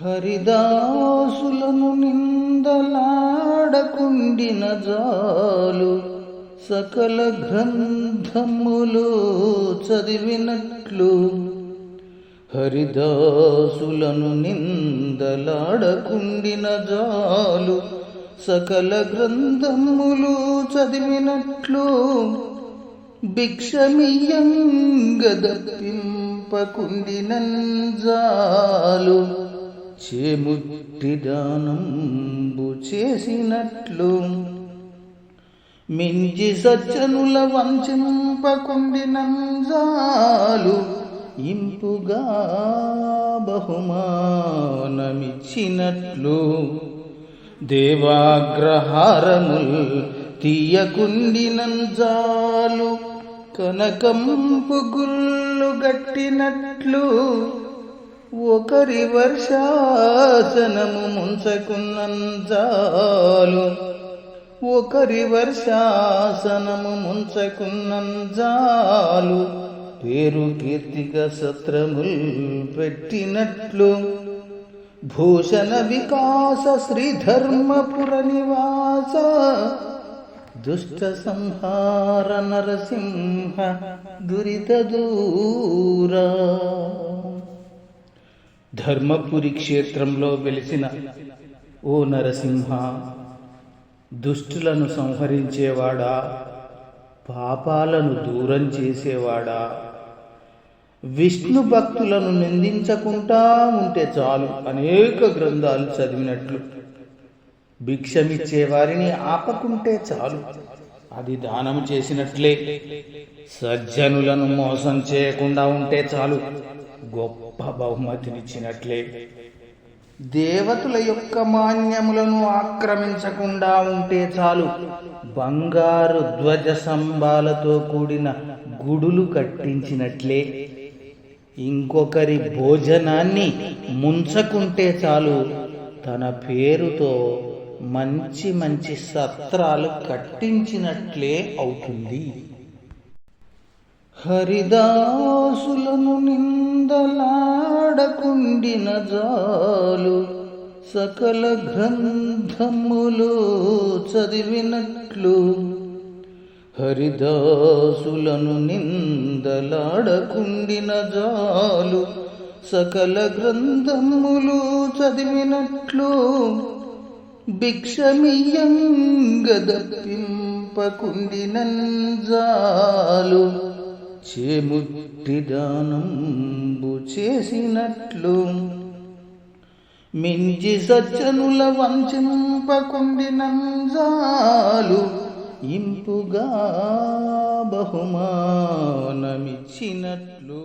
హరిదాసులను నిందలాడకుండిన జాలు సకల గ్రంథములు చదివినట్లు. హరిదాసులను నిందలాడకుండిన జాలు సకల గ్రంథములు చదివినట్లు. భిక్షమియ్యంగదప్పింపకుండినంజాలు చేముట్టి దానంబు చేసినట్లు. మించి సజ్జనుల వంచింపకుండినంజాలు ఇంపుగా బహుమానమిచ్చినట్లు. దేవాగ్రహారముల్ తీయకుండినంజాలు కనకంపు గుళ్ళు గట్టినట్లు. ఒకరి వర్షాసనము ముంచకున్నంజాలు ఒకరి వర్షాసనము ముంచకున్నంజాలు పేరు కీర్తిక సత్రముల్ పెట్టినట్లు. భూషణ వికాస శ్రీధర్మపుర నివాస దుష్ట సంహార నరసింహ దురిత దూరా. ధర్మపురి క్షేత్రంలో వెలిసిన ఓ నరసింహ, దుష్టులను సంహరించేవాడా, పాపాలను దూరం చేసేవాడా, విష్ణు భక్తులను నిందించకుండా ఉంటే చాలు అనేక గ్రంథాలు చదివినట్లు. భిక్షమిచ్చే వారిని ఆపకుంటే చాలు అది దానం చేసినట్లే. సజ్జనులను మోసం చేయకుండా ఉంటే చాలు గొప్ప బహుమతినిచ్చినట్లే. దేవతల యొక్క మాన్యములను ఆక్రమించకుండా ఉంటే చాలు బంగారు ధ్వజ సంబాలతో కూడిన గుడులు కట్టించినట్లే. ఇంకొకరి భోజనాన్ని ముంచకుంటే చాలు తన పేరుతో మంచి మంచి సత్రాలు కట్టించినట్లే అవుతుంది. హరిదాసులను నిందలాడకుండిన జాలు సకల గ్రంథములు చదివినట్లు. హరిదాసులను నిందలాడకుండిన జాలు సకల గ్రంథములు చదివినట్లు. భిక్షమియ్యంగదప్పింపకుండినంజాలు చేముట్టి దానంబు చేసినట్లు. మించి సజ్జనుల వంచింపకుండినంజాలు ఇంపుగా బహుమానమిచ్చినట్లు.